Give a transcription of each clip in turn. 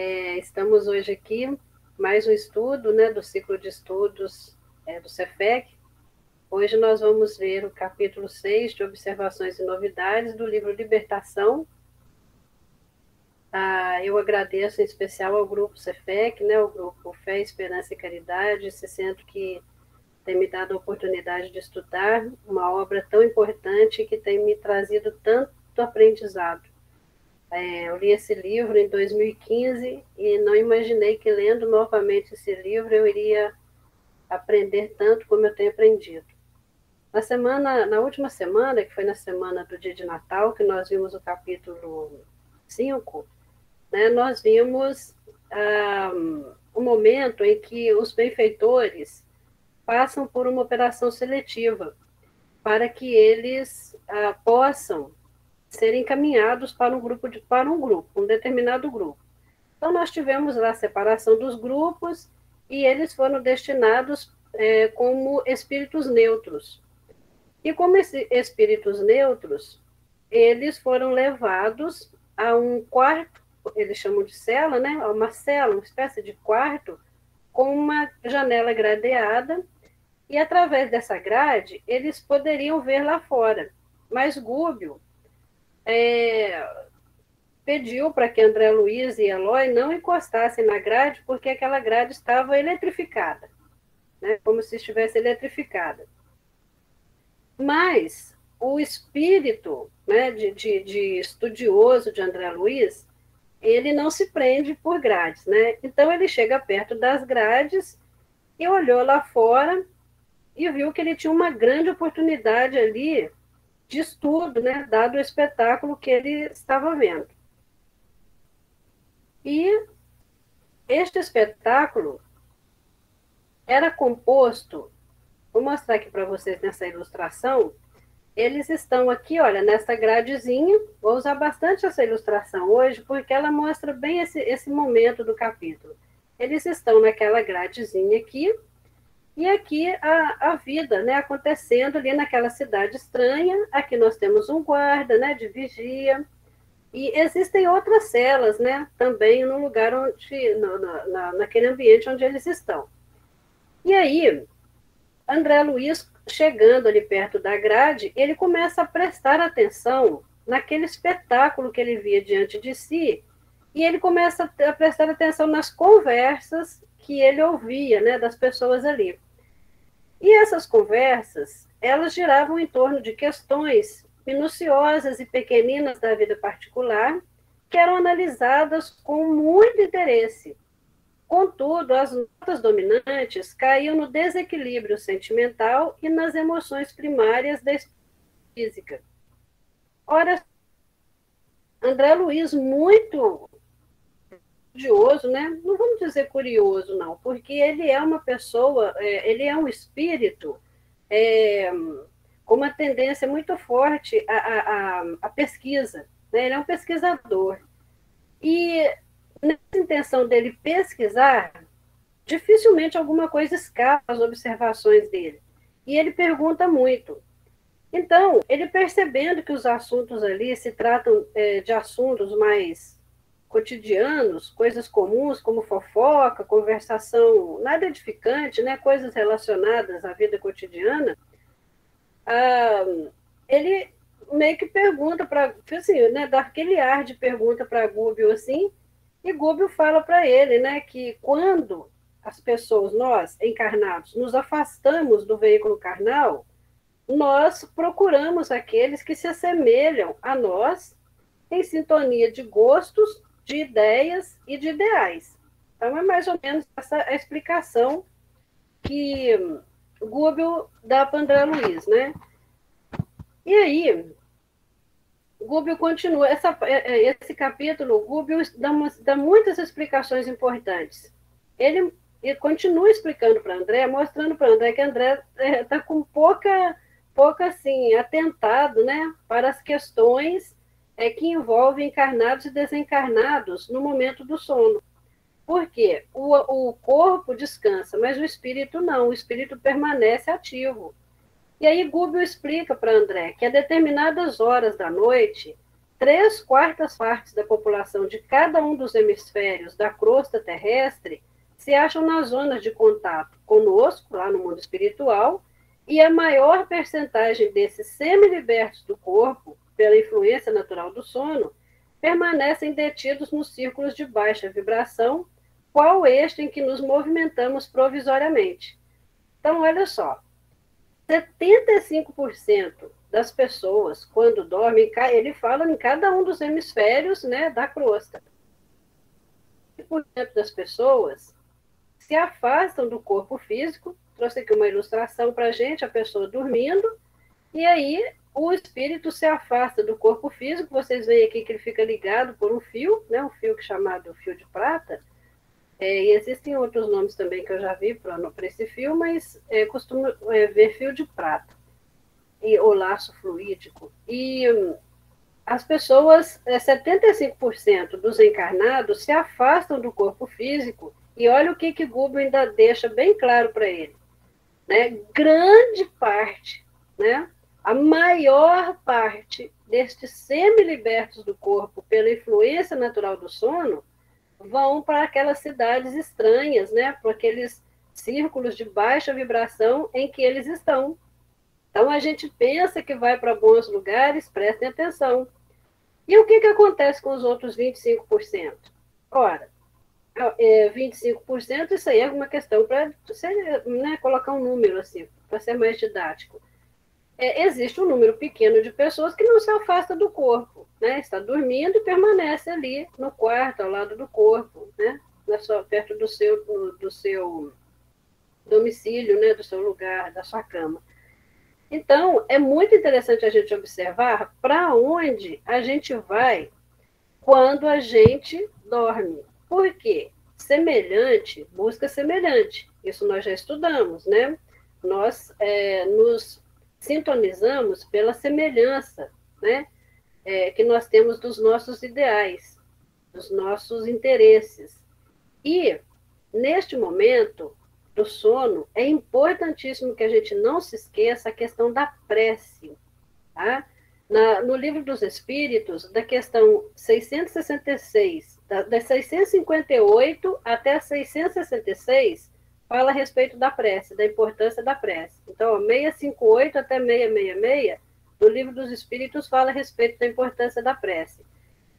Estamos hoje aqui, mais um estudo, né, do ciclo de estudos do Cefec. Hoje nós vamos ver o capítulo 6 de Observações e Novidades do livro Libertação. Eu agradeço em especial ao grupo Cefec, né, o grupo Fé, Esperança e Caridade, esse centro que tem me dado a oportunidade de estudar uma obra tão importante que tem me trazido tanto aprendizado. Eu li esse livro em 2015 e não imaginei que lendo novamente esse livro eu iria aprender tanto como eu tenho aprendido. Na última semana, que foi na semana do dia de Natal, que nós vimos o capítulo 5, né, nós vimos um momento em que os benfeitores passam por uma operação seletiva para que eles possam ser encaminhados para um determinado grupo. Então, nós tivemos lá a separação dos grupos e eles foram destinados como espíritos neutros. E como espíritos neutros, eles foram levados a um quarto, eles chamam de cela, né? Uma cela, uma espécie de quarto, com uma janela gradeada, e através dessa grade, eles poderiam ver lá fora. Mas Gúbio pediu para que André Luiz e Eloy não encostassem na grade, porque aquela grade estava eletrificada, né? Como se estivesse eletrificada. Mas o espírito, né, de estudioso de André Luiz, ele não se prende por grades, né? Então ele chega perto das grades e olhou lá fora e viu que ele tinha uma grande oportunidade ali de estudo, né, dado o espetáculo que ele estava vendo. E este espetáculo era composto, vou mostrar aqui para vocês nessa ilustração, eles estão aqui, olha, nessa gradezinha, vou usar bastante essa ilustração hoje, porque ela mostra bem esse momento do capítulo. Eles estão naquela gradezinha aqui, e aqui a vida, né, acontecendo ali naquela cidade estranha. Aqui nós temos um guarda, né, de vigia, e existem outras celas, né, também no lugar onde, naquele ambiente onde eles estão. E aí, André Luiz, chegando ali perto da grade, ele começa a prestar atenção naquele espetáculo que ele via diante de si, e ele começa a prestar atenção nas conversas que ele ouvia, né, das pessoas ali. E essas conversas, elas giravam em torno de questões minuciosas e pequeninas da vida particular, que eram analisadas com muito interesse. Contudo, as notas dominantes caíam no desequilíbrio sentimental e nas emoções primárias da física. Ora, André Luiz, muito curioso, né? Não vamos dizer curioso, não, porque ele é uma pessoa, ele é um espírito com uma tendência muito forte à pesquisa, né? Ele é um pesquisador. E nessa intenção dele pesquisar, dificilmente alguma coisa escapa às observações dele. E ele pergunta muito. Então, ele percebendo que os assuntos ali se tratam de assuntos mais cotidianos, coisas comuns, como fofoca, conversação nada edificante, né, coisas relacionadas à vida cotidiana, ele meio que pergunta para, assim, né, dá aquele ar de pergunta para Gúbio, assim, e Gúbio fala para ele, né, que quando as pessoas, nós, encarnados, nos afastamos do veículo carnal, nós procuramos aqueles que se assemelham a nós em sintonia de gostos, de ideias e de ideais. Então, é mais ou menos essa a explicação que Gúbio dá para André Luiz, né? E aí, Gúbio continua. Esse capítulo, Gúbio dá muitas explicações importantes. Ele continua explicando para André, mostrando para André que André está com pouca assim, atentado, né, para as questões que envolvem encarnados e desencarnados no momento do sono. Por quê? O corpo descansa, mas o espírito não, o espírito permanece ativo. E aí Gúbio explica para André que a determinadas horas da noite, 3/4 partes da população de cada um dos hemisférios da crosta terrestre se acham nas zonas de contato conosco, lá no mundo espiritual, e a maior percentagem desses semi-libertos do corpo, pela influência natural do sono, permanecem detidos nos círculos de baixa vibração, qual este em que nos movimentamos provisoriamente. Então, olha só, 75% das pessoas, quando dormem, ele fala em cada um dos hemisférios, né, da crosta. 75% das pessoas se afastam do corpo físico. Trouxe aqui uma ilustração para a gente, a pessoa dormindo, e aí o espírito se afasta do corpo físico. Vocês veem aqui que ele fica ligado por um fio, né, um fio chamado fio de prata. E existem outros nomes também que eu já vi para esse fio, mas costumo ver fio de prata, ou laço fluídico. E as pessoas, 75% dos encarnados se afastam do corpo físico, e olha o que Gubbio ainda deixa bem claro para ele. Né? Grande parte, né? A maior parte destes semi-libertos do corpo pela influência natural do sono vão para aquelas cidades estranhas, né? Para aqueles círculos de baixa vibração em que eles estão. Então, a gente pensa que vai para bons lugares, prestem atenção. E o que acontece com os outros 25%? Ora, 25%, isso aí é uma questão para você, né, colocar um número assim, para ser mais didático. Existe um número pequeno de pessoas que não se afasta do corpo, né? Está dormindo e permanece ali no quarto, ao lado do corpo, né? Perto do seu domicílio, né? Do seu lugar, da sua cama. Então, é muito interessante a gente observar para onde a gente vai quando a gente dorme. Por quê? Semelhante busca semelhante. Isso nós já estudamos, né? Nós nos sintonizamos pela semelhança, né? Que nós temos dos nossos ideais, dos nossos interesses. E, neste momento do sono, é importantíssimo que a gente não se esqueça a questão da prece, tá? No Livro dos Espíritos, da questão 666, das 658 até 666, fala a respeito da prece, da importância da prece. Então, 658 até 666, no Livro dos Espíritos, fala a respeito da importância da prece.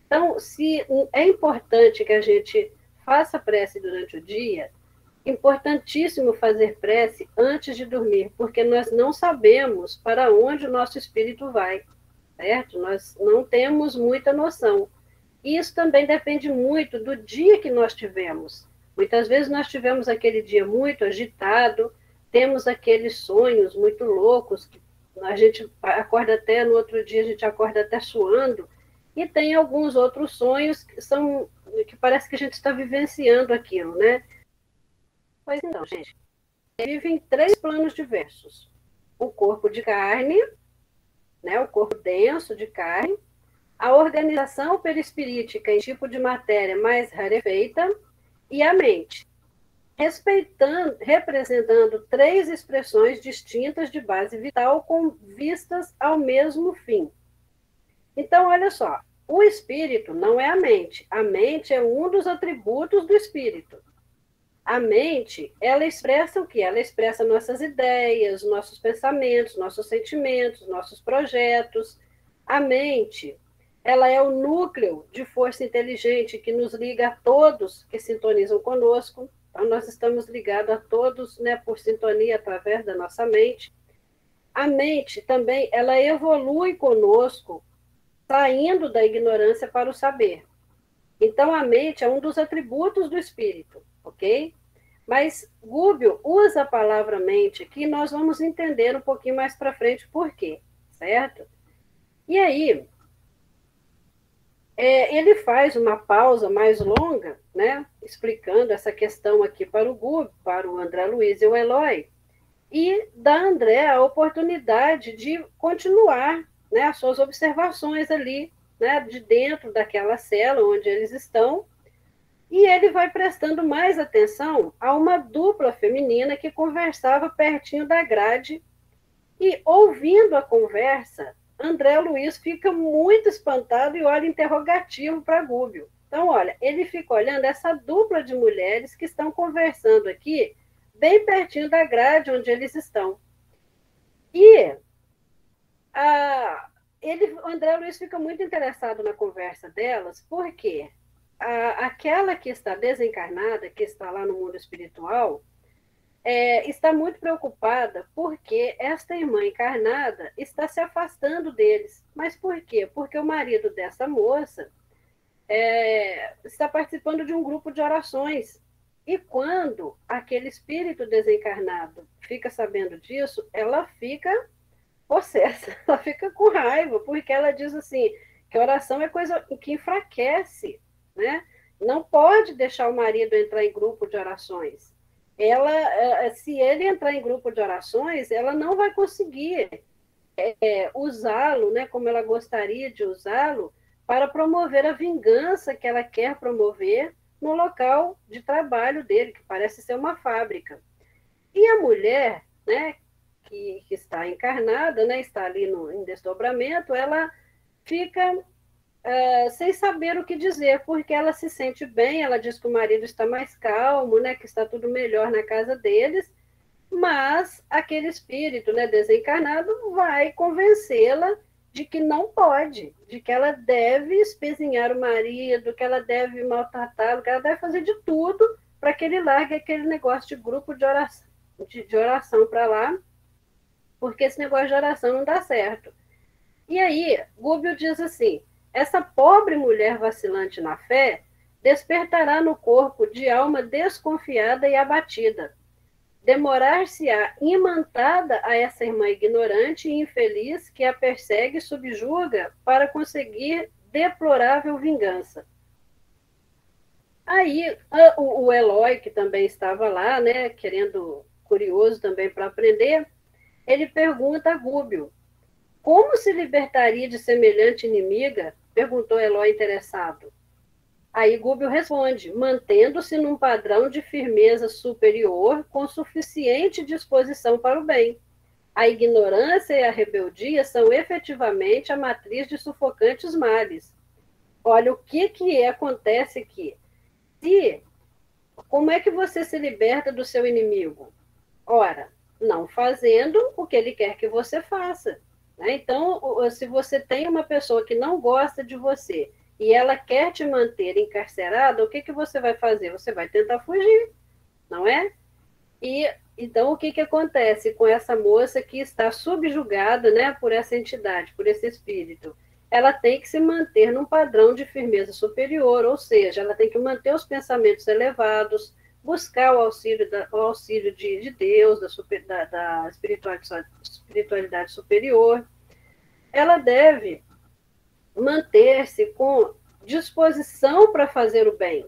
Então, se é importante que a gente faça prece durante o dia, importantíssimo fazer prece antes de dormir, porque nós não sabemos para onde o nosso espírito vai, certo? Nós não temos muita noção. Isso também depende muito do dia que nós tivemos. Muitas vezes nós tivemos aquele dia muito agitado, temos aqueles sonhos muito loucos, que a gente acorda até, no outro dia a gente acorda até suando, e tem alguns outros sonhos que parece que a gente está vivenciando aquilo, né? Pois então, gente, vive em 3 planos diversos. O corpo de carne, né, o corpo denso de carne, a organização perispirítica em tipo de matéria mais rarefeita e a mente, representando 3 expressões distintas de base vital com vistas ao mesmo fim. Então, olha só, o espírito não é a mente é um dos atributos do espírito. A mente, ela expressa o quê? Ela expressa nossas ideias, nossos pensamentos, nossos sentimentos, nossos projetos. A mente, ela é o núcleo de força inteligente que nos liga a todos que sintonizam conosco. Então, nós estamos ligados a todos, né, por sintonia através da nossa mente. A mente também, ela evolui conosco, saindo da ignorância para o saber. Então, a mente é um dos atributos do espírito, ok? Mas Gubbio usa a palavra mente aqui, nós vamos entender um pouquinho mais para frente por quê, certo? E aí, ele faz uma pausa mais longa, né, explicando essa questão aqui para o Gubbio, para o André Luiz e o Eloy, e dá a André a oportunidade de continuar, né, as suas observações ali, né, de dentro daquela cela onde eles estão, e ele vai prestando mais atenção a uma dupla feminina que conversava pertinho da grade, e ouvindo a conversa, André Luiz fica muito espantado e olha interrogativo para Gúbio. Então, olha, ele fica olhando essa dupla de mulheres que estão conversando aqui, bem pertinho da grade onde eles estão. E o André Luiz fica muito interessado na conversa delas, porque aquela que está desencarnada, que está lá no mundo espiritual, está muito preocupada porque esta irmã encarnada está se afastando deles. Mas por quê? Porque o marido dessa moça está participando de um grupo de orações. E quando aquele espírito desencarnado fica sabendo disso, ela fica possessa, ela fica com raiva, porque ela diz assim, que oração é coisa que enfraquece, né? Não pode deixar o marido entrar em grupo de orações. Se ele entrar em grupo de orações, ela não vai conseguir usá-lo, né, como ela gostaria de usá-lo, para promover a vingança que ela quer promover no local de trabalho dele, que parece ser uma fábrica. E a mulher, né, que está encarnada, né, está ali em desdobramento, ela fica sem saber o que dizer, porque ela se sente bem, ela diz que o marido está mais calmo, né, que está tudo melhor na casa deles, mas aquele espírito, né, desencarnado vai convencê-la de que não pode, de que ela deve espezinhar o marido, que ela deve maltratá-lo, que ela deve fazer de tudo para que ele largue aquele negócio de grupo de oração para lá, porque esse negócio de oração não dá certo. E aí, Gúbio diz assim, essa pobre mulher vacilante na fé despertará no corpo de alma desconfiada e abatida. Demorar-se-á imantada a essa irmã ignorante e infeliz que a persegue e subjuga para conseguir deplorável vingança. Aí o Eloy, que também estava lá, né, curioso também para aprender, ele pergunta a Gúbio, como se libertaria de semelhante inimiga? Perguntou Eloy interessado. Aí Gúbio responde, mantendo-se num padrão de firmeza superior com suficiente disposição para o bem. A ignorância e a rebeldia são efetivamente a matriz de sufocantes males. Olha, o que acontece aqui? Como é que você se liberta do seu inimigo? Ora, não fazendo o que ele quer que você faça. Né? Então, se você tem uma pessoa que não gosta de você e ela quer te manter encarcerada, o que você vai fazer? Você vai tentar fugir, não é? E então, o que acontece com essa moça que está subjugada, né, por essa entidade, por esse espírito? Ela tem que se manter num padrão de firmeza superior, ou seja, ela tem que manter os pensamentos elevados, buscar o auxílio de Deus, da espiritualidade superior. Ela deve manter-se com disposição para fazer o bem,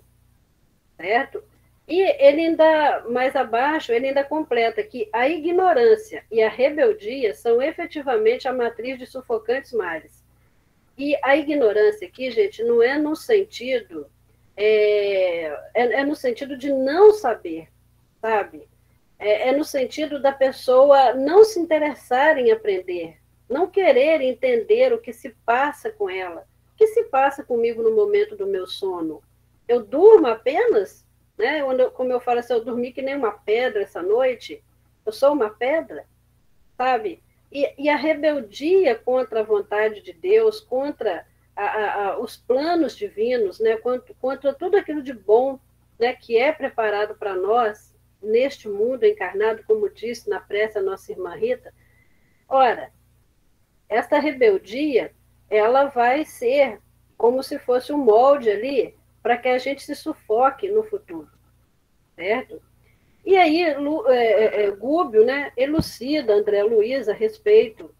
certo? E ele ainda, mais abaixo, ele ainda completa que a ignorância e a rebeldia são efetivamente a matriz de sufocantes males. E a ignorância aqui, gente, não é no sentido, no sentido de não saber, sabe? É no sentido da pessoa não se interessar em aprender, não querer entender o que se passa com ela. O que se passa comigo no momento do meu sono? Eu durmo apenas? Né? Como eu falo assim, eu dormi que nem uma pedra essa noite. Eu sou uma pedra, sabe? E a rebeldia contra a vontade de Deus, contra os planos divinos, né? contra tudo aquilo de bom, né? que é preparado para nós neste mundo encarnado, como disse na prece a nossa irmã Rita. Ora, esta rebeldia, ela vai ser como se fosse um molde ali para que a gente se sufoque no futuro, certo? E aí, Gúbio, né, elucida André Luiz a respeito,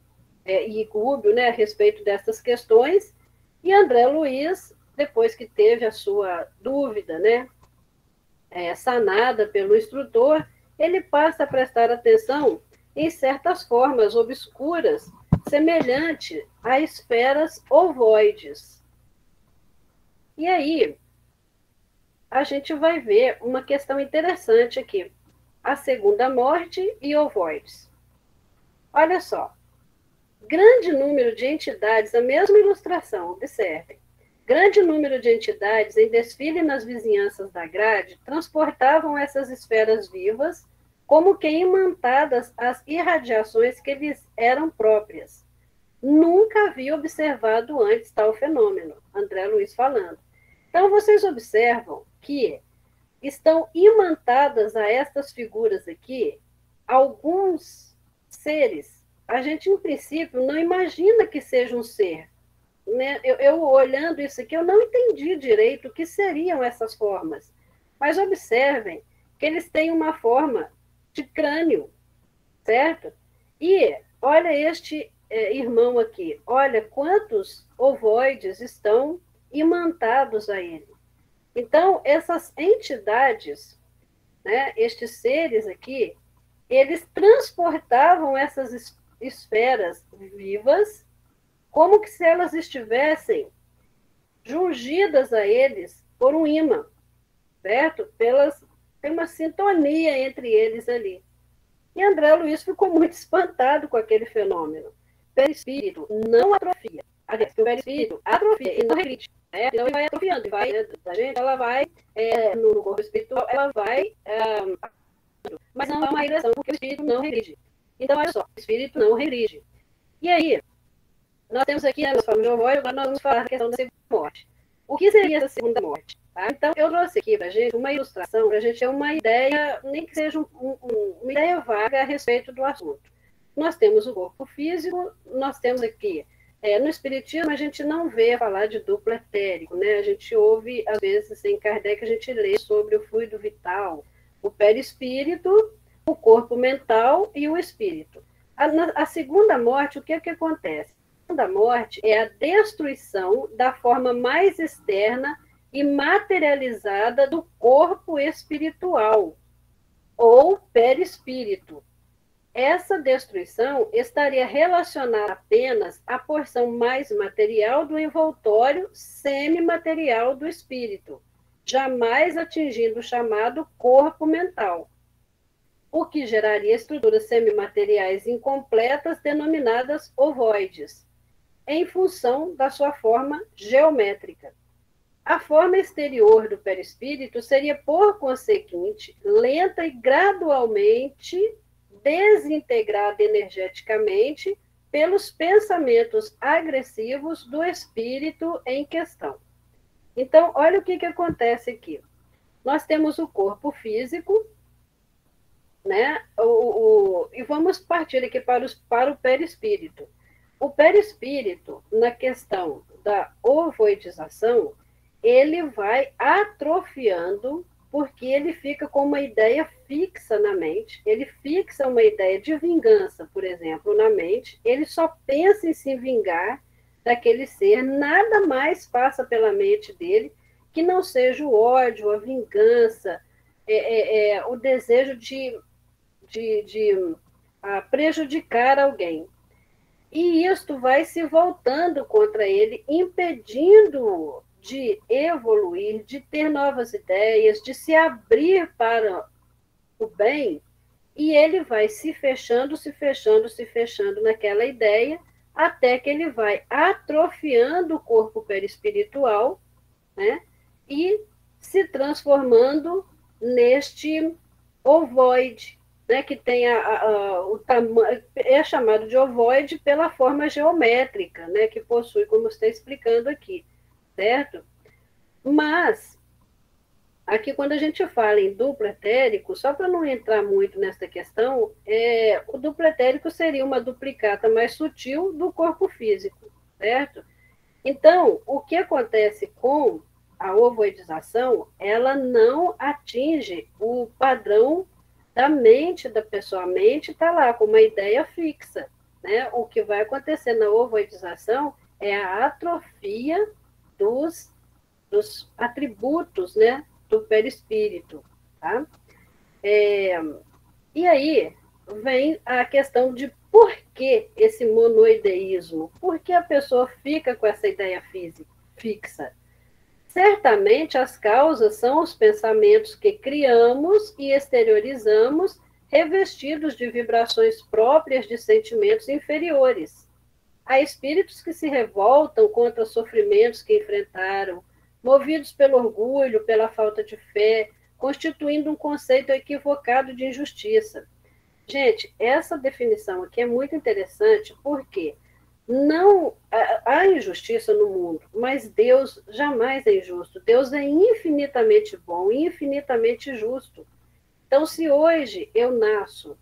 e Gúbio, né, a respeito dessas questões, e André Luiz, depois que teve a sua dúvida, né, sanada pelo instrutor, ele passa a prestar atenção em certas formas obscuras, semelhante a esferas ovoides. E aí, a gente vai ver uma questão interessante aqui. A segunda morte e ovoides. Olha só. grande número de entidades, a mesma ilustração, observem, grande número de entidades em desfile nas vizinhanças da grade transportavam essas esferas vivas como que imantadas às irradiações que lhes eram próprias. Nunca havia observado antes tal fenômeno, André Luiz falando. Então, vocês observam que estão imantadas a estas figuras aqui alguns seres. A gente, em princípio, não imagina que seja um ser. Né? Eu olhando isso aqui, eu não entendi direito o que seriam essas formas. Mas observem que eles têm uma forma de crânio, certo? E olha este irmão aqui, olha quantos ovoides estão imantados a ele. Então, essas entidades, né, estes seres aqui, eles transportavam essas esferas vivas como que se elas estivessem jungidas a eles por um imã, certo? Tem uma sintonia entre eles ali. E André Luiz ficou muito espantado com aquele fenômeno. O perispírito não atrofia. Aliás, o perispírito atrofia e não regride. Né? Então, ele vai atrofiando. A gente, ela vai, no corpo espiritual, ela vai... mas não há uma regressão, porque o espírito não regride. Então, olha só, o espírito não regride. E aí, nós temos aqui, nós falamos de ovoide, agora nós vamos falar da questão da segunda morte. O que seria essa segunda morte? Tá? Então, eu trouxe aqui para a gente uma ilustração, para a gente ter uma ideia, nem que seja uma ideia vaga a respeito do assunto. Nós temos o corpo físico, nós temos aqui, no Espiritismo, a gente não vê falar de duplo etérico, né? A gente ouve, às vezes, em Kardec, a gente lê sobre o fluido vital, o perispírito, o corpo mental e o espírito. A segunda morte, o que acontece? A segunda morte é a destruição da forma mais externa e materializada do corpo espiritual, ou perispírito. Essa destruição estaria relacionada apenas à porção mais material do envoltório semimaterial do espírito, jamais atingindo o chamado corpo mental, o que geraria estruturas semimateriais incompletas denominadas ovoides, em função da sua forma geométrica. A forma exterior do perispírito seria, por conseguinte, lenta e gradualmente desintegrada energeticamente pelos pensamentos agressivos do espírito em questão. Então, olha o que acontece aqui. Nós temos o corpo físico, né? E vamos partir aqui para o perispírito. O perispírito, na questão da ovoidização, ele vai atrofiando, porque ele fica com uma ideia fixa na mente, ele fixa uma ideia de vingança, por exemplo, na mente, ele só pensa em se vingar daquele ser, nada mais passa pela mente dele que não seja o ódio, a vingança, o desejo de prejudicar alguém. E isto vai se voltando contra ele, impedindo-o de evoluir, de ter novas ideias, de se abrir para o bem, e ele vai se fechando naquela ideia, até que ele vai atrofiando o corpo perispiritual, né, e se transformando neste ovoide, né, que tem o tamanho, é chamado de ovoide pela forma geométrica, né, que possui, como está explicando aqui, certo? Mas, aqui quando a gente fala em duplo etérico, só para não entrar muito nessa questão, o duplo etérico seria uma duplicata mais sutil do corpo físico, certo? Então, o que acontece com a ovoidização, ela não atinge o padrão da mente da pessoa. A mente está lá com uma ideia fixa, né? O que vai acontecer na ovoidização é a atrofia dos atributos, né, do perispírito, tá? E aí vem a questão de por que esse monoideísmo, por que a pessoa fica com essa ideia fixa? Certamente as causas são os pensamentos que criamos e exteriorizamos, revestidos de vibrações próprias de sentimentos inferiores, Há espíritos que se revoltam contra os sofrimentos que enfrentaram, movidos pelo orgulho, pela falta de fé, constituindo um conceito equivocado de injustiça. Gente, essa definição aqui é muito interessante porque não há injustiça no mundo, mas Deus jamais é injusto. Deus é infinitamente bom, infinitamente justo. Então, se hoje eu nasço,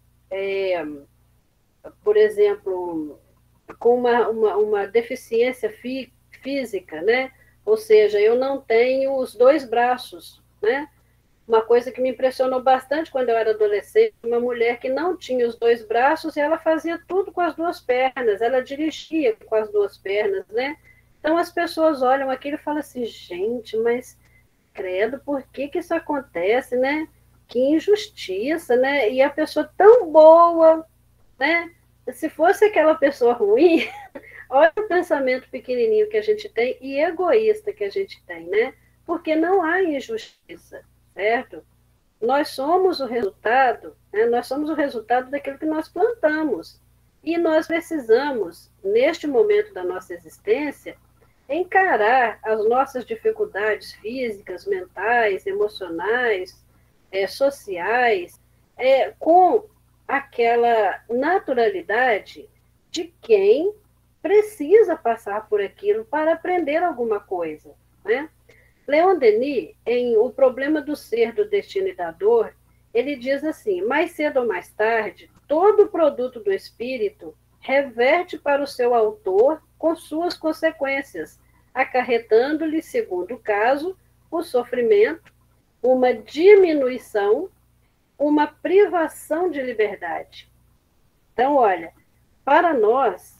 por exemplo, com uma deficiência física, né? Ou seja, eu não tenho os dois braços, né? Uma coisa que me impressionou bastante quando eu era adolescente, uma mulher que não tinha os dois braços e ela fazia tudo com as duas pernas, ela dirigia com as duas pernas, né? Então as pessoas olham aquilo e falam assim, gente, mas credo, por que que isso acontece, né? Que injustiça, né? E a pessoa tão boa, né? Se fosse aquela pessoa ruim, olha o pensamento pequenininho que a gente tem e egoísta que a gente tem, né? Porque não há injustiça, certo? Nós somos o resultado, né? Nós somos o resultado daquilo que nós plantamos. E nós precisamos, neste momento da nossa existência, encarar as nossas dificuldades físicas, mentais, emocionais, sociais, com aquela naturalidade de quem precisa passar por aquilo para aprender alguma coisa, né? Leon Denis, em O Problema do Ser, do Destino e da Dor, ele diz assim, mais cedo ou mais tarde, todo o produto do espírito reverte para o seu autor com suas consequências, acarretando-lhe, segundo o caso, o sofrimento, uma diminuição, uma privação de liberdade. Então, olha, para nós,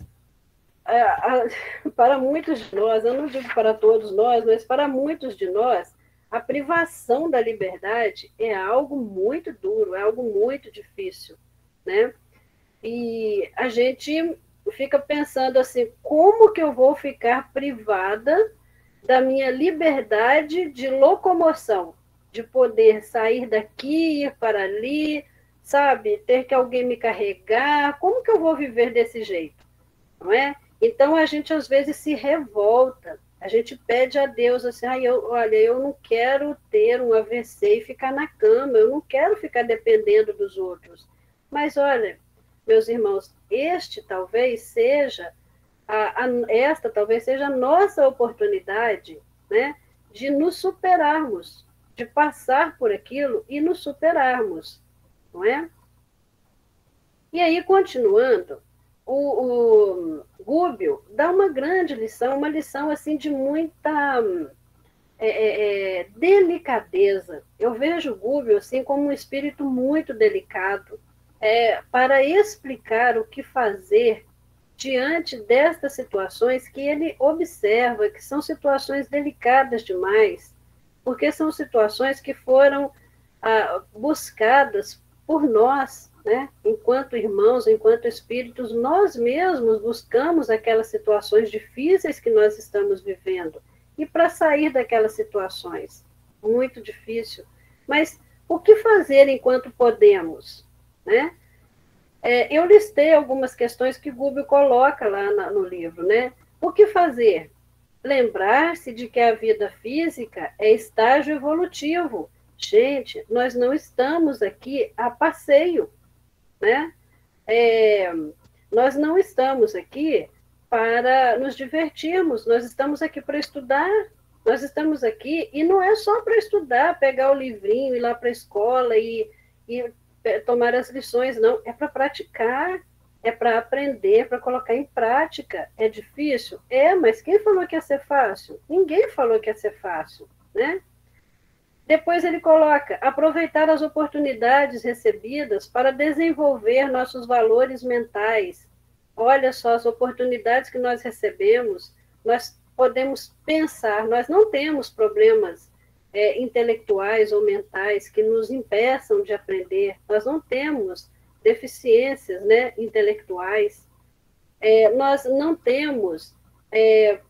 para muitos de nós, eu não digo para todos nós, mas para muitos de nós, a privação da liberdade é algo muito duro, é algo muito difícil, né? E a gente fica pensando assim, como que eu vou ficar privada da minha liberdade de locomoção, de poder sair daqui, ir para ali, sabe? Ter que alguém me carregar, como que eu vou viver desse jeito, não é? Então a gente às vezes se revolta, a gente pede a Deus assim, olha, eu não quero ter um AVC e ficar na cama, eu não quero ficar dependendo dos outros. Mas olha, meus irmãos, esta talvez seja a nossa oportunidade, né, de nos superarmos, de passar por aquilo e nos superarmos, não é? E aí, continuando, o Gubbio dá uma grande lição, uma lição assim de muita delicadeza. Eu vejo o Gubbio assim como um espírito muito delicado, para explicar o que fazer diante destas situações que ele observa, que são situações delicadas demais, porque são situações que foram buscadas por nós, né? Enquanto irmãos, enquanto espíritos, nós mesmos buscamos aquelas situações difíceis que nós estamos vivendo. E para sair daquelas situações, muito difícil. Mas o que fazer enquanto podemos, né? Eu listei algumas questões que Gubbio coloca lá no livro, né? O que fazer? Lembrar-se de que a vida física é estágio evolutivo. Gente, nós não estamos aqui a passeio, né? Nós não estamos aqui para nos divertirmos, nós estamos aqui para estudar, nós estamos aqui, e não é só para estudar, pegar o livrinho, ir lá para a escola e tomar as lições, não, é para praticar, é para aprender, para colocar em prática. É difícil? Mas quem falou que ia ser fácil? Ninguém falou que ia ser fácil, né? Depois ele coloca, aproveitar as oportunidades recebidas para desenvolver nossos valores mentais. Olha só as oportunidades que nós recebemos, nós podemos pensar, nós não temos problemas intelectuais ou mentais que nos impeçam de aprender, nós não temos deficiências, né, intelectuais, nós não temos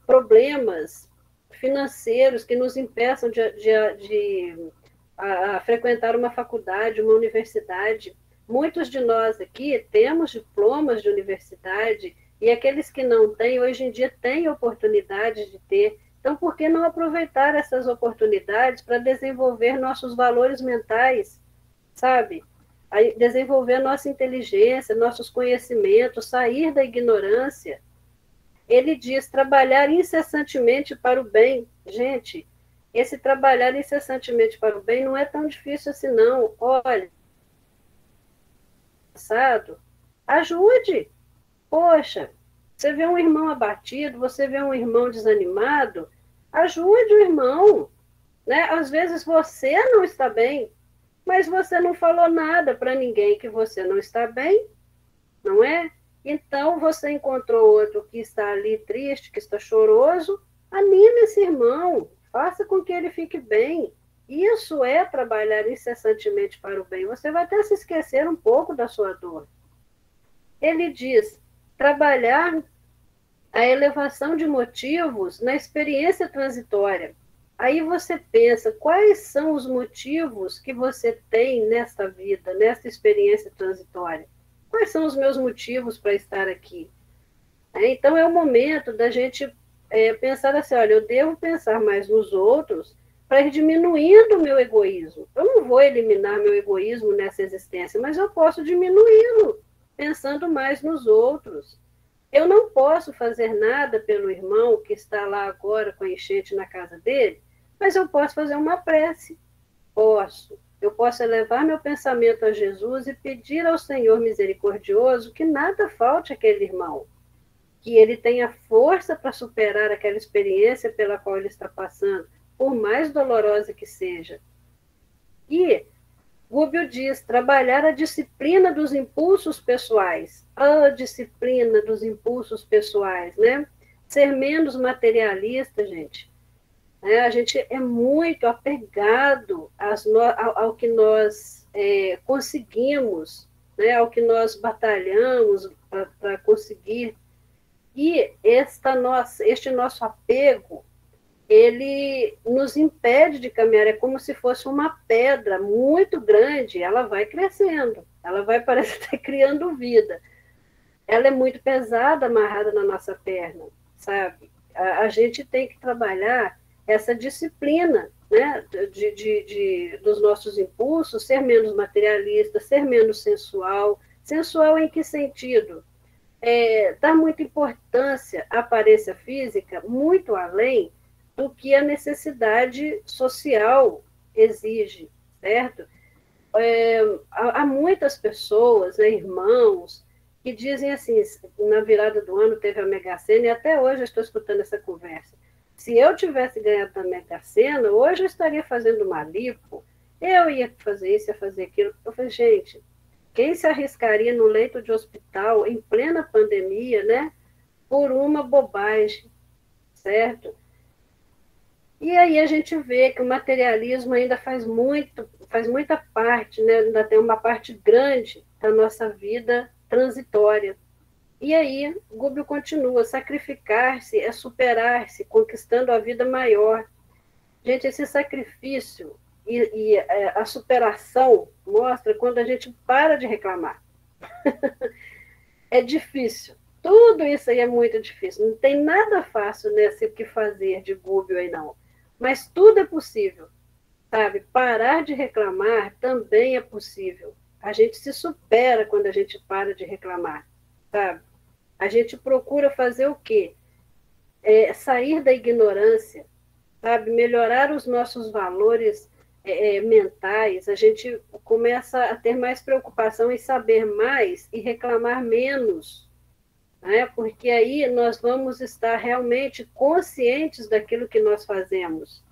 problemas financeiros que nos impeçam de frequentar uma faculdade, uma universidade. Muitos de nós aqui temos diplomas de universidade E aqueles que não têm, hoje em dia, têm oportunidade de ter. Então, por que não aproveitar essas oportunidades para desenvolver nossos valores mentais, sabe? Aí, desenvolver nossa inteligência, nossos conhecimentos, sair da ignorância. Ele diz trabalhar incessantemente para o bem. Gente, esse trabalhar incessantemente para o bem não é tão difícil assim, não. Olha, passado, ajude. Poxa, você vê um irmão abatido, você vê um irmão desanimado, ajude o irmão. Né? Às vezes você não está bem, mas você não falou nada para ninguém que você não está bem, não é? Então você encontrou outro que está ali triste, que está choroso, anime esse irmão, faça com que ele fique bem. Isso é trabalhar incessantemente para o bem. Você vai até se esquecer um pouco da sua dor. Ele diz: trabalhar a elevação de motivos na experiência transitória. Aí você pensa, quais são os motivos que você tem nesta vida, nesta experiência transitória? Quais são os meus motivos para estar aqui? Então é o momento da gente pensar assim, olha, eu devo pensar mais nos outros para ir diminuindo o meu egoísmo. Eu não vou eliminar meu egoísmo nessa existência, mas eu posso diminuí-lo, pensando mais nos outros. Eu não posso fazer nada pelo irmão que está lá agora com a enchente na casa dele, mas eu posso fazer uma prece. Posso. Eu posso elevar meu pensamento a Jesus e pedir ao Senhor misericordioso que nada falte àquele irmão, que ele tenha força para superar aquela experiência pela qual ele está passando, por mais dolorosa que seja. E Rubio diz, trabalhar a disciplina dos impulsos pessoais. A disciplina dos impulsos pessoais, né? Ser menos materialista, gente. A gente é muito apegado ao que nós conseguimos, né? Ao que nós batalhamos para conseguir. E este nosso apego, ele nos impede de caminhar, é como se fosse uma pedra muito grande, ela vai crescendo, ela vai parecer estar criando vida. Ela é muito pesada, amarrada na nossa perna, sabe? A gente tem que trabalhar essa disciplina, né, dos nossos impulsos, ser menos materialista, ser menos sensual. Sensual em que sentido? Dar muita importância à aparência física, muito além do que a necessidade social exige, certo? Há muitas pessoas, né, irmãos, que dizem assim, na virada do ano teve a Mega Sena, e até hoje eu estou escutando essa conversa. Se eu tivesse ganhado a Mega Sena, hoje eu estaria fazendo uma lipo, eu ia fazer isso, ia fazer aquilo. Eu falei, gente, quem se arriscaria no leito de hospital, em plena pandemia, né, por uma bobagem, certo? E aí a gente vê que o materialismo ainda faz muita parte, né? Ainda tem uma parte grande da nossa vida transitória. E aí, Gubbio continua, sacrificar-se é superar-se, conquistando a vida maior. Gente, esse sacrifício e a superação mostra quando a gente para de reclamar. É difícil. Tudo isso aí é muito difícil. Não tem nada fácil nesse que fazer de Gubbio aí, não. Mas tudo é possível, sabe? Parar de reclamar também é possível. A gente se supera quando a gente para de reclamar, sabe? A gente procura fazer o quê? Sair da ignorância, sabe? Melhorar os nossos valores mentais. A gente começa a ter mais preocupação em saber mais e reclamar menos, né? Porque aí nós vamos estar realmente conscientes daquilo que nós fazemos.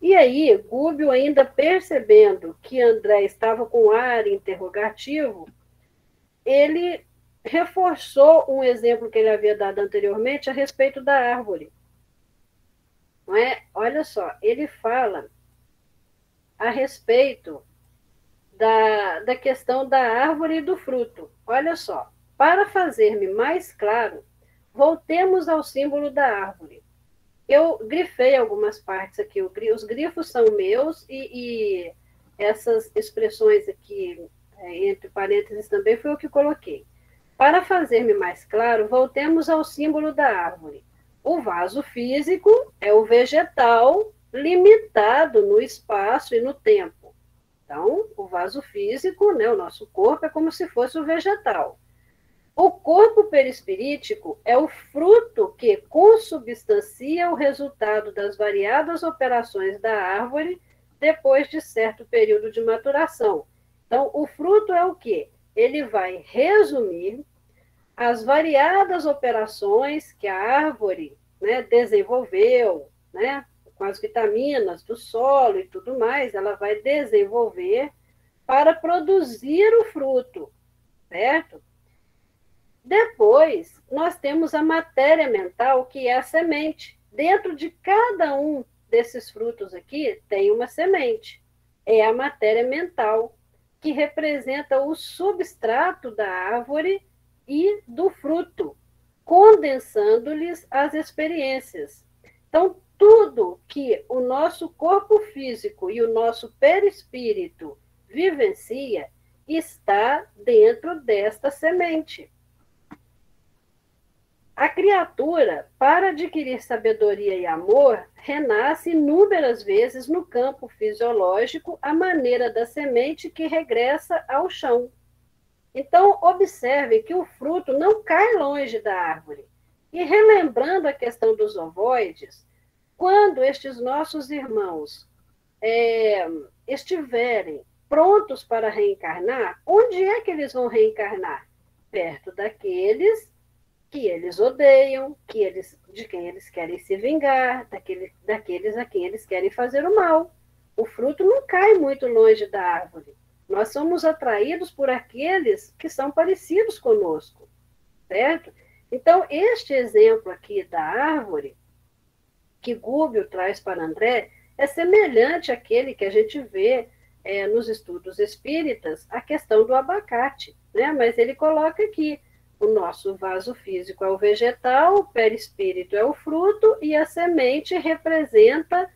E aí, Gubbio, ainda percebendo que André estava com ar interrogativo, ele reforçou um exemplo que ele havia dado anteriormente a respeito da árvore. Não é? Olha só, ele fala a respeito da questão da árvore e do fruto. Olha só, para fazer-me mais claro, voltemos ao símbolo da árvore. Eu grifei algumas partes aqui, os grifos são meus e essas expressões aqui, entre parênteses também, foi o que coloquei. Para fazer-me mais claro, voltemos ao símbolo da árvore. O vaso físico é o vegetal limitado no espaço e no tempo. Então, o vaso físico, né, o nosso corpo, é como se fosse o vegetal. O corpo perispirítico é o fruto que consubstancia o resultado das variadas operações da árvore depois de certo período de maturação. Então, o fruto é o quê? Ele vai resumir as variadas operações que a árvore, né, desenvolveu, né, com as vitaminas do solo e tudo mais, ela vai desenvolver para produzir o fruto, certo? Depois, nós temos a matéria mental, que é a semente. Dentro de cada um desses frutos aqui, tem uma semente. É a matéria mental, que representa o substrato da árvore e do fruto, condensando-lhes as experiências. Então, tudo que o nosso corpo físico e o nosso perispírito vivencia está dentro desta semente. A criatura, para adquirir sabedoria e amor, renasce inúmeras vezes no campo fisiológico, à maneira da semente que regressa ao chão. Então, observe que o fruto não cai longe da árvore. E relembrando a questão dos ovoides, quando estes nossos irmãos estiverem prontos para reencarnar, onde é que eles vão reencarnar? Perto daqueles que eles odeiam, de quem eles querem se vingar, daqueles a quem eles querem fazer o mal. O fruto não cai muito longe da árvore. Nós somos atraídos por aqueles que são parecidos conosco, certo? Então, este exemplo aqui da árvore, que Gubbio traz para André, é semelhante àquele que a gente vê nos estudos espíritas, a questão do abacate, né? Mas ele coloca aqui, o nosso vaso físico é o vegetal, o perispírito é o fruto e a semente representa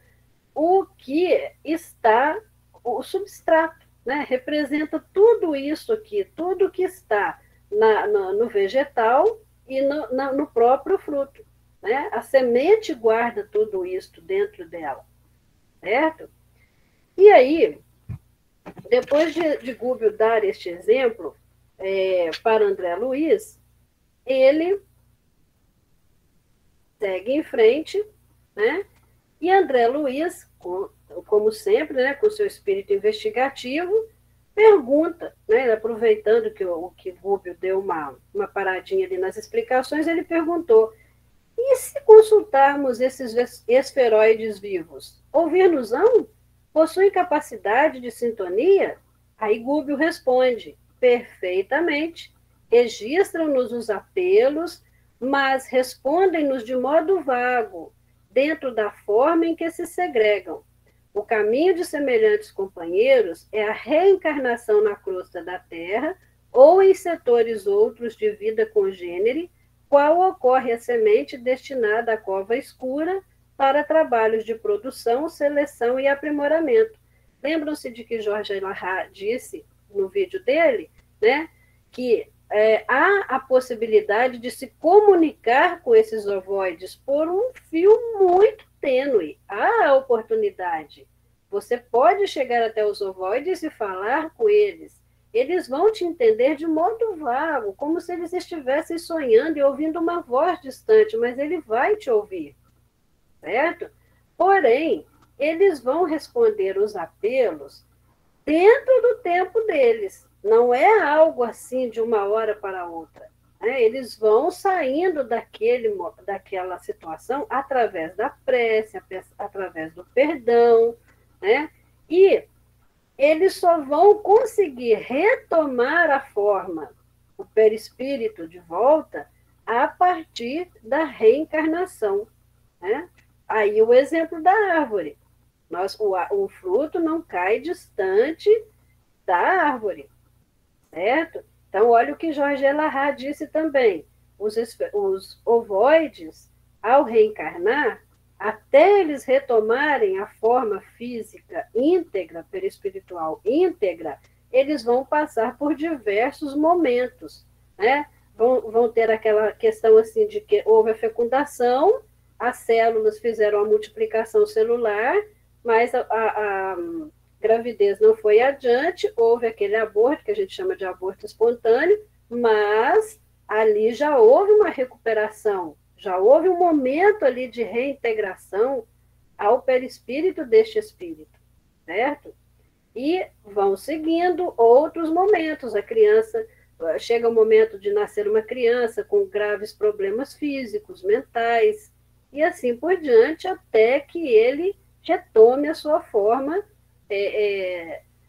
o que está, o substrato, né? Representa tudo isso aqui, tudo que está no vegetal e no próprio fruto, né? A semente guarda tudo isso dentro dela, certo? E aí, depois de Gubbio dar este exemplo, para André Luiz, ele segue em frente, né? E André Luiz, como sempre, né, com seu espírito investigativo, pergunta, né, aproveitando que Gubbio deu uma paradinha ali nas explicações, ele perguntou: e se consultarmos esses esferoides vivos, ouvir-nos-ão? Possuem capacidade de sintonia? Aí Gubbio responde: perfeitamente. Registram-nos os apelos, mas respondem-nos de modo vago, dentro da forma em que se segregam. O caminho de semelhantes companheiros é a reencarnação na crosta da Terra ou em setores outros de vida congênere, qual ocorre a semente destinada à cova escura para trabalhos de produção, seleção e aprimoramento. Lembram-se de que Jorge Elahá disse no vídeo dele, né, que há a possibilidade de se comunicar com esses ovoides por um fio muito tênue. Há a oportunidade. Você pode chegar até os ovoides e falar com eles. Eles vão te entender de modo vago, como se eles estivessem sonhando e ouvindo uma voz distante, mas ele vai te ouvir, certo? Porém, eles vão responder os apelos dentro do tempo deles. Não é algo assim de uma hora para outra, né? Eles vão saindo daquela situação através da prece, através do perdão, né? E eles só vão conseguir retomar a forma, o perispírito de volta, a partir da reencarnação, né? Aí o exemplo da árvore. O fruto não cai distante da árvore, certo? Então, olha o que Jorge Elahá disse também. Os ovoides, ao reencarnar, até eles retomarem a forma física íntegra, perispiritual íntegra, eles vão passar por diversos momentos, né? vão ter aquela questão assim de que houve a fecundação, as células fizeram a multiplicação celular, mas a gravidez não foi adiante, houve aquele aborto, que a gente chama de aborto espontâneo, mas ali já houve uma recuperação, já houve um momento ali de reintegração ao perispírito deste espírito, certo? E vão seguindo outros momentos. A criança, chega o momento de nascer uma criança com graves problemas físicos, mentais, e assim por diante, até que ele retome a sua forma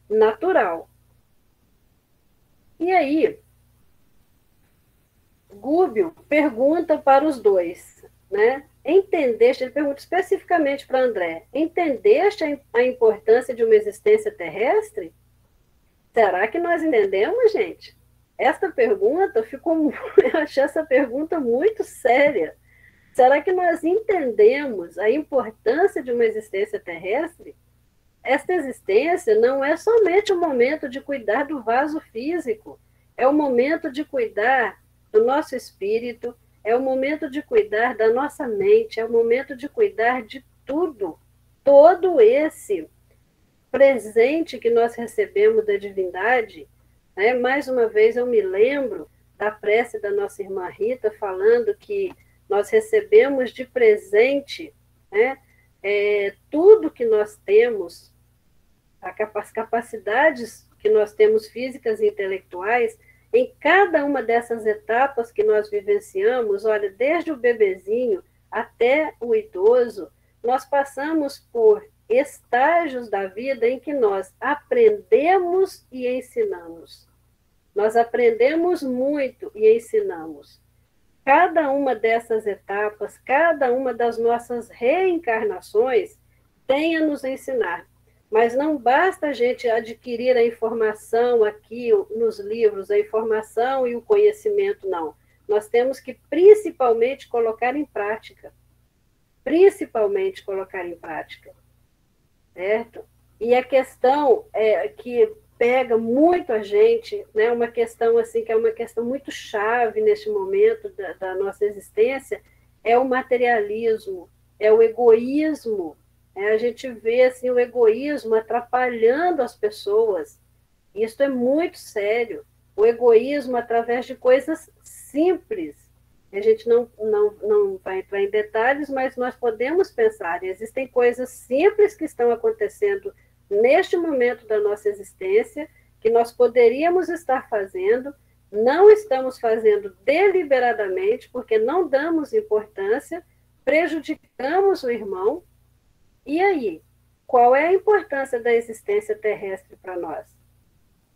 natural. E aí, Gúbio pergunta para os dois, né? Entendeste, ele pergunta especificamente para André, entendeste a importância de uma existência terrestre? Será que nós entendemos, gente? Esta pergunta eu achei essa pergunta muito séria. Será que nós entendemos a importância de uma existência terrestre? Esta existência não é somente o momento de cuidar do vaso físico, é o momento de cuidar do nosso espírito, é o momento de cuidar da nossa mente, é o momento de cuidar de tudo. Todo esse presente que nós recebemos da divindade, né? Mais uma vez eu me lembro da prece da nossa irmã Rita falando que nós recebemos de presente, né? Tudo que nós temos, as capacidades que nós temos físicas e intelectuais, em cada uma dessas etapas que nós vivenciamos, olha, desde o bebezinho até o idoso, nós passamos por estágios da vida em que nós aprendemos e ensinamos. Nós aprendemos muito e ensinamos. Cada uma dessas etapas, cada uma das nossas reencarnações tem a nos ensinar. Mas não basta a gente adquirir a informação aqui nos livros, a informação e o conhecimento, não. Nós temos que principalmente colocar em prática. Principalmente colocar em prática. Certo? E a questão que pega muito a gente, né, uma questão assim que é uma questão muito chave neste momento da nossa existência, é o materialismo, é o egoísmo. A gente vê assim, o egoísmo atrapalhando as pessoas. Isso é muito sério. O egoísmo através de coisas simples. A gente não vai entrar em detalhes, mas nós podemos pensar. Existem coisas simples que estão acontecendo neste momento da nossa existência, que nós poderíamos estar fazendo, não estamos fazendo deliberadamente, porque não damos importância, prejudicamos o irmão. E aí, qual é a importância da existência terrestre para nós?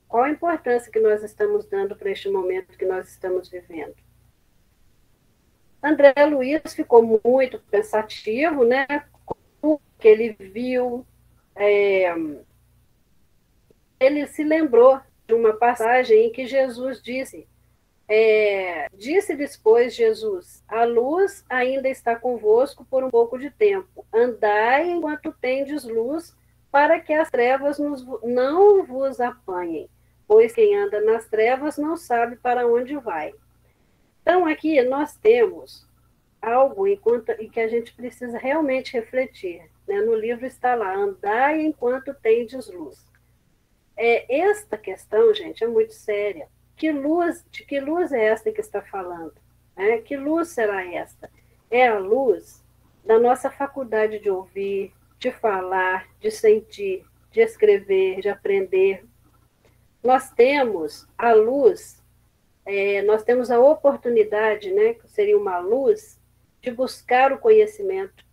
Qual a importância que nós estamos dando para este momento que nós estamos vivendo? André Luiz ficou muito pensativo, né? O que ele viu, ele se lembrou de uma passagem em que Jesus disse, disse-lhes, pois, Jesus, a luz ainda está convosco por um pouco de tempo. Andai enquanto tendes luz, para que as trevas não vos apanhem, pois quem anda nas trevas não sabe para onde vai. Então, aqui nós temos algo em que a gente precisa realmente refletir. Né? No livro está lá, andai enquanto tendes luz. Esta questão, gente, é muito séria. De que luz é esta que está falando? Que luz será esta? É a luz da nossa faculdade de ouvir, de falar, de sentir, de escrever, de aprender. Nós temos a luz, nós temos a oportunidade, né, que seria uma luz, de buscar o conhecimento,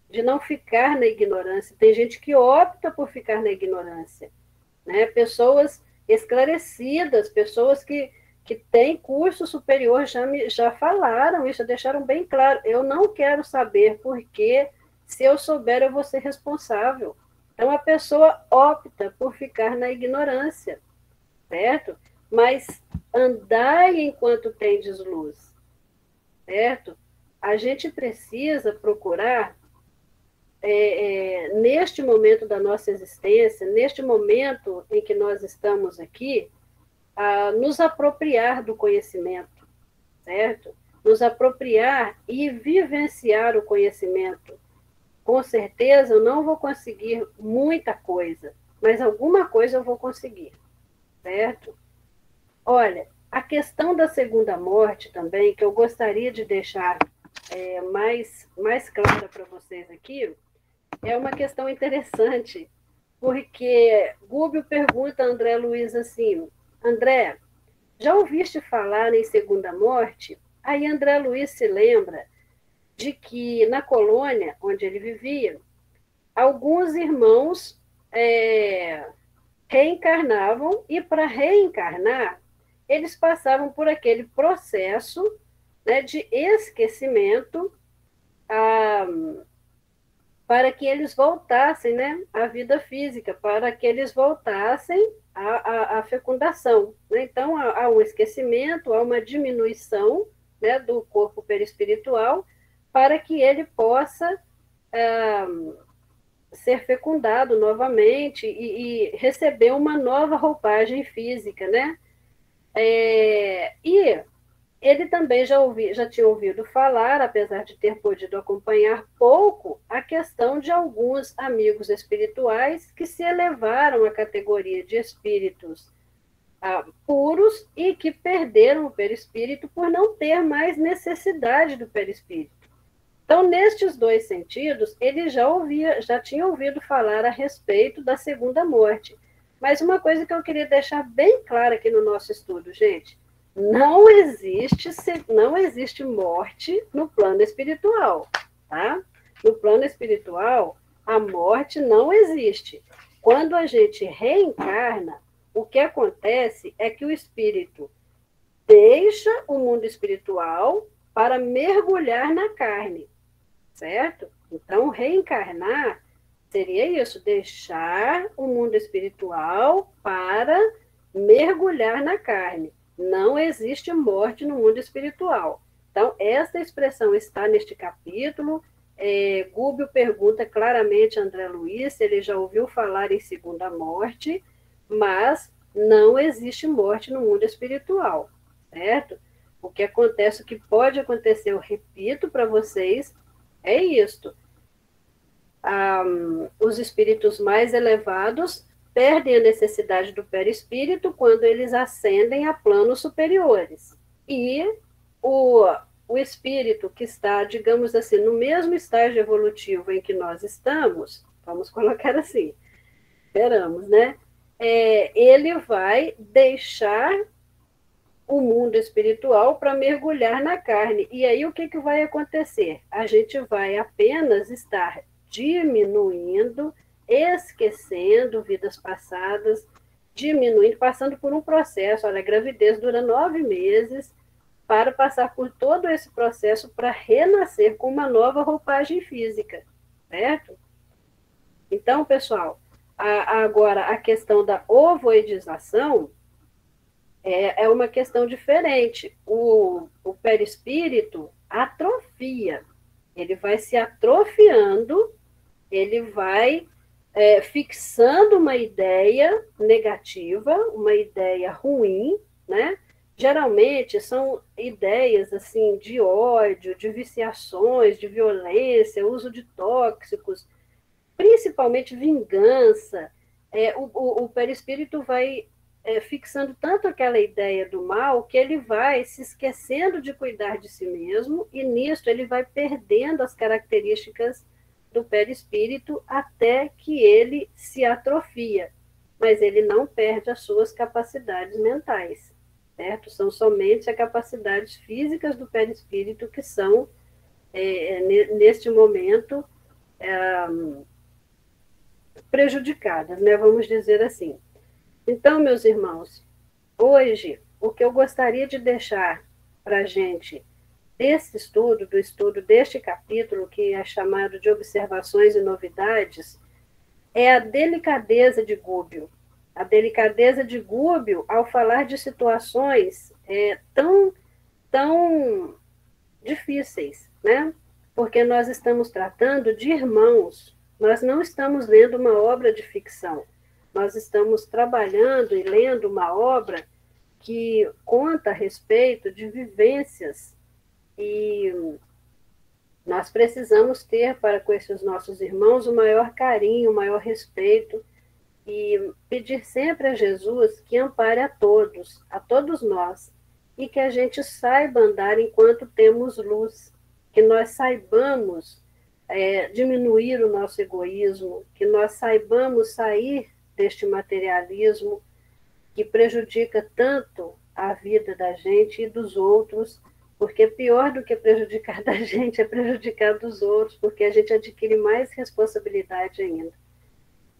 de não ficar na ignorância. Tem gente que opta por ficar na ignorância. Né? Pessoas esclarecidas, pessoas que têm curso superior já falaram isso, já deixaram bem claro. Eu não quero saber porque, se eu souber, eu vou ser responsável. Então, a pessoa opta por ficar na ignorância, certo? Mas andai enquanto tendes luz, certo? A gente precisa procurar, neste momento da nossa existência, neste momento em que nós estamos aqui, nos apropriar do conhecimento, certo? Nos apropriar e vivenciar o conhecimento. Com certeza eu não vou conseguir muita coisa, mas alguma coisa eu vou conseguir, certo? Olha, a questão da segunda morte também, que eu gostaria de deixar mais clara para vocês aqui, é uma questão interessante, porque Gúbio pergunta a André Luiz assim, André, já ouviste falar em segunda morte? Aí André Luiz se lembra de que na colônia onde ele vivia, alguns irmãos reencarnavam e para reencarnar, eles passavam por aquele processo, né, de esquecimento para que eles voltassem, né, à vida física, para que eles voltassem à fecundação. Né? Então, há um esquecimento, há uma diminuição, né, do corpo perispiritual para que ele possa ser fecundado novamente e receber uma nova roupagem física, né? E ele também já tinha ouvido falar, apesar de ter podido acompanhar pouco, a questão de alguns amigos espirituais que se elevaram à categoria de espíritos puros e que perderam o perispírito por não ter mais necessidade do perispírito. Então, nestes dois sentidos, ele já tinha ouvido falar a respeito da segunda morte. Mas uma coisa que eu queria deixar bem clara aqui no nosso estudo, gente, não existe morte no plano espiritual, tá? No plano espiritual, a morte não existe. Quando a gente reencarna, o que acontece é que o espírito deixa o mundo espiritual para mergulhar na carne, certo? Então, reencarnar seria isso, deixar o mundo espiritual para mergulhar na carne. Não existe morte no mundo espiritual. Então, essa expressão está neste capítulo. Gúbio pergunta claramente a André Luiz se ele já ouviu falar em segunda morte, mas não existe morte no mundo espiritual, certo? O que acontece, o que pode acontecer, eu repito para vocês, é isto. Os espíritos mais elevados perdem a necessidade do perispírito quando eles ascendem a planos superiores. E o espírito que está, digamos assim, no mesmo estágio evolutivo em que nós estamos, vamos colocar assim, esperamos, né? Ele vai deixar o mundo espiritual para mergulhar na carne. E aí o que vai acontecer? A gente vai apenas estar diminuindo, esquecendo vidas passadas, diminuindo, passando por um processo. Olha, a gravidez dura 9 meses para passar por todo esse processo para renascer com uma nova roupagem física, certo? Então, pessoal, agora a questão da ovoidização é uma questão diferente. O perispírito atrofia, ele vai se atrofiando, ele vai fixando uma ideia negativa, uma ideia ruim, né? Geralmente são ideias assim de ódio, de viciações, de violência, uso de tóxicos, principalmente vingança. O perispírito vai fixando tanto aquela ideia do mal que ele vai se esquecendo de cuidar de si mesmo e nisso ele vai perdendo as características do perispírito até que ele se atrofia, mas ele não perde as suas capacidades mentais, certo? São somente as capacidades físicas do perispírito que são, neste momento, prejudicadas, né? Vamos dizer assim. Então, meus irmãos, hoje, o que eu gostaria de deixar para a gente desse estudo, do estudo deste capítulo, que é chamado de Observações e Novidades, é a delicadeza de Gúbio. A delicadeza de Gúbio ao falar de situações tão difíceis, né? Porque nós estamos tratando de irmãos, nós não estamos lendo uma obra de ficção. Nós estamos trabalhando e lendo uma obra que conta a respeito de vivências e nós precisamos ter para com esses nossos irmãos o maior carinho, o maior respeito e pedir sempre a Jesus que ampare a todos nós, e que a gente saiba andar enquanto temos luz, que nós saibamos diminuir o nosso egoísmo, que nós saibamos sair deste materialismo que prejudica tanto a vida da gente e dos outros, porque pior do que prejudicar da gente é prejudicar dos outros, porque a gente adquire mais responsabilidade ainda.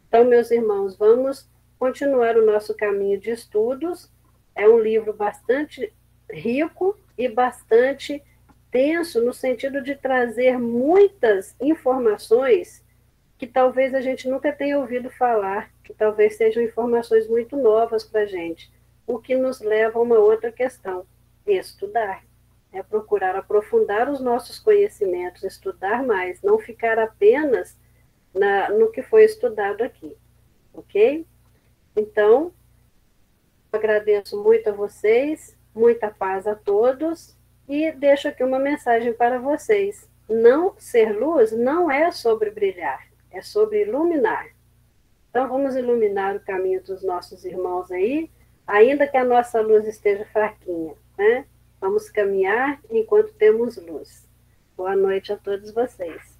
Então, meus irmãos, vamos continuar o nosso caminho de estudos. É um livro bastante rico e bastante denso, no sentido de trazer muitas informações que talvez a gente nunca tenha ouvido falar, que talvez sejam informações muito novas para a gente, o que nos leva a uma outra questão: estudar. É procurar aprofundar os nossos conhecimentos, estudar mais, não ficar apenas no que foi estudado aqui, ok? Então, agradeço muito a vocês, muita paz a todos, e deixo aqui uma mensagem para vocês. Não ser luz não é sobre brilhar, é sobre iluminar. Então, vamos iluminar o caminho dos nossos irmãos aí, ainda que a nossa luz esteja fraquinha, né? Vamos caminhar enquanto temos luz. Boa noite a todos vocês.